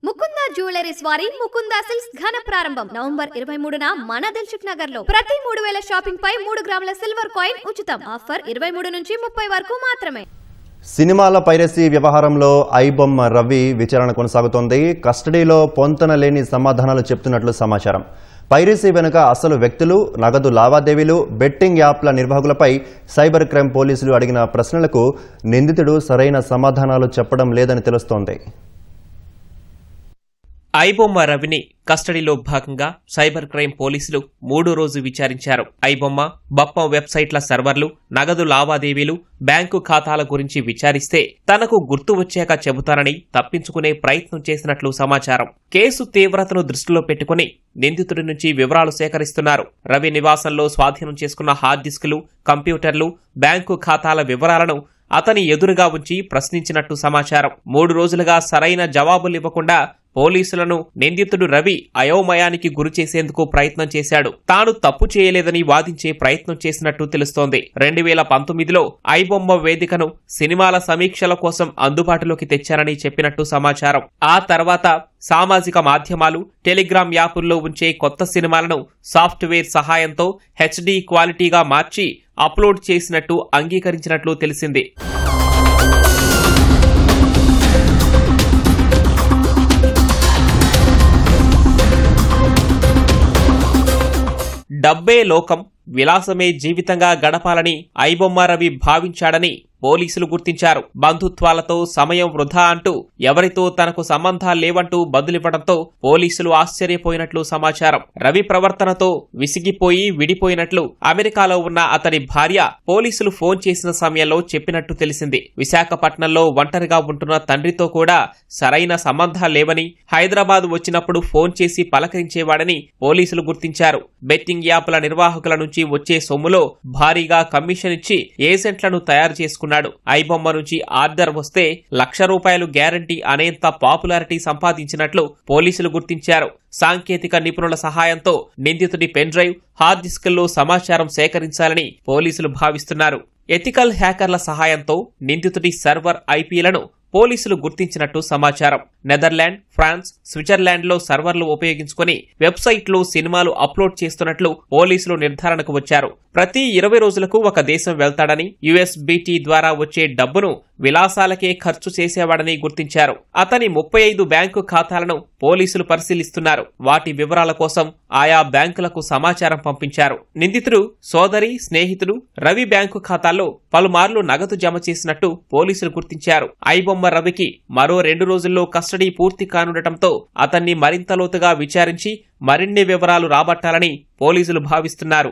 Mukunda jewelleries వారి Mukunda silks ఘన ప్రారంభం నవంబర్ 23న మన దిల్సుఖ్ నగర్ లో ప్రతి 3000 షాపింగ్ పై 3 గ్రాముల సిల్వర్ కాయిన్ ఉచితం. ఆఫర్ 23 నుంచి 30 వరకు మాత్రమే. సినిమాల పైరసీ వ్యవహారంలో ఐబొమ్మ రవి విచారణ కొనసాగుతోంది. కస్టడీలో పొంతన లేని సమాధానాలు చెప్తున్నట్లు సమాచారం. పైరసీ వెనుక అసలు వ్యక్తులు, నగదు లావాదేవీలు, బెట్టింగ్ యాప్ల నిర్వాహకులపై సైబర్ క్రైమ్ పోలీసులు అడిగిన ప్రశ్నలకు నిందితుడు సరైన సమాధానాలు చెప్పడం లేదని తెలుస్తోంది. ఐబొమ్మ రవిని కస్టడీలో భాగంగా సైబర్ క్రైమ్ పోలీసులు 3 రోజు విచారించారు. ఐబొమ్మ, బప్పం వెబ్సైట్ల సర్వర్లు, నగదు లావాదేవీలు, బ్యాంకు ఖాతాల గురించి విచారిస్తే తనకు గుర్తు వచ్చాక చెబుతానని తప్పించుకునే ప్రయత్నం చేసినట్లు సమాచారం. కేసు తీవ్రతను దృష్టిలో పెట్టుకుని నిందితుడి నుంచి వివరాలు సేకరిస్తున్నారు. రవి నివాసంలో స్వాధీనం చేసుకున్న హార్డ్ డిస్కులు, కంప్యూటర్లు, బ్యాంకు ఖాతాల వివరాలను అతని ఎదురుగా ఉంచి ప్రశ్నించినట్టు సమాచారం. 3 రోజులుగా సరైన జవాబులివ్వకుండా పోలీసులను నిందితుడు రవి అయోమయానికి గురి చేసేందుకు ప్రయత్నం చేశాడు. తాను తప్పు చేయలేదని వాదించే ప్రయత్నం చేసినట్టు తెలుస్తోంది. 2019లో ఐబొమ్మ వేదికను సినిమాల సమీక్షల కోసం అందుబాటులోకి తెచ్చారని చెప్పినట్టు సమాచారం. ఆ తర్వాత సామాజిక మాధ్యమాలు, టెలిగ్రామ్ యాపుల్లో ఉంచే కొత్త సినిమాలను సాఫ్ట్వేర్ సహాయంతో HD క్వాలిటీగా మార్చి అప్లోడ్ చేసినట్టు అంగీకరించినట్లు తెలిసింది. డబ్బే లోకం, విలాసమే జీవితంగా గడపాలని ఐబొమ్మ రవి భావించాడని పోలీసులు గుర్తించారు. బంధుత్వాలతో సమయం వృధా అంటూ ఎవరితో తనకు సంబంధాలు లేవంటూ బదులివ్వడంతో పోలీసులు ఆశ్చర్యపోయినట్లు సమాచారం. రవి ప్రవర్తనతో విసిగిపోయి విడిపోయినట్లు అమెరికాలో ఉన్న అతని భార్య పోలీసులు ఫోన్ చేసిన సమయంలో చెప్పినట్టు తెలిసింది. విశాఖపట్నంలో ఒంటరిగా ఉంటున్న తండ్రితో కూడా సరైన సంబంధాలు లేవని, హైదరాబాద్ వచ్చినప్పుడు ఫోన్ చేసి పలకరించేవాడని పోలీసులు గుర్తించారు. బెట్టింగ్ యాప్ల నిర్వాహకుల నుంచి వచ్చే సొమ్ములో భారీగా కమిషన్ ఇచ్చి ఏజెంట్లను తయారు చేసుకున్నారు. ఐబొమ్మ నుంచి ఆర్డర్ వస్తే ₹1,00,000 గ్యారంటీ అనేంత పాపులారిటీ సంపాదించినట్లు పోలీసులు గుర్తించారు. సాంకేతిక నిపుణుల సహాయంతో నిందితుడి పెన్ డ్రైవ్, హార్డ్ డిస్కుల్లో సమాచారం సేకరించాలని పోలీసులు భావిస్తున్నారు. ఎథికల్ హ్యాకర్ల సహాయంతో నిందితుడి సర్వర్ ఐపీలను పోలీసులు గుర్తించినట్టు సమాచారం. నెదర్లాండ్, ఫ్రాన్స్, స్విట్జర్లాండ్లో సర్వర్లు ఉపయోగించుకుని వెబ్సైట్లో సినిమాలు అప్లోడ్ చేస్తున్నట్లు పోలీసులు నిర్ధారణకు వచ్చారు. ప్రతి 20 రోజులకు ఒక దేశం వెళ్తాడని, USBT ద్వారా వచ్చే డబ్బును విలాసాలకే ఖర్చు చేసేవాడని గుర్తించారు. అతని 35 బ్యాంకు ఖాతాలను పోలీసులు పరిశీలిస్తున్నారు. వాటి వివరాల కోసం ఆయా బ్యాంకులకు సమాచారం పంపించారు. నిందితుడు సోదరి, స్నేహితుడు రవి బ్యాంకు ఖాతాల్లో పలుమార్లు నగదు జమ చేసినట్టు పోలీసులు గుర్తించారు. ఐబొమ్మ రవికి మరో 2 రోజుల్లో కస్టడీ పూర్తి కానుండటంతో అతన్ని మరింత లోతుగా విచారించి మరిన్ని వివరాలు రాబట్టాలని పోలీసులు భావిస్తున్నారు.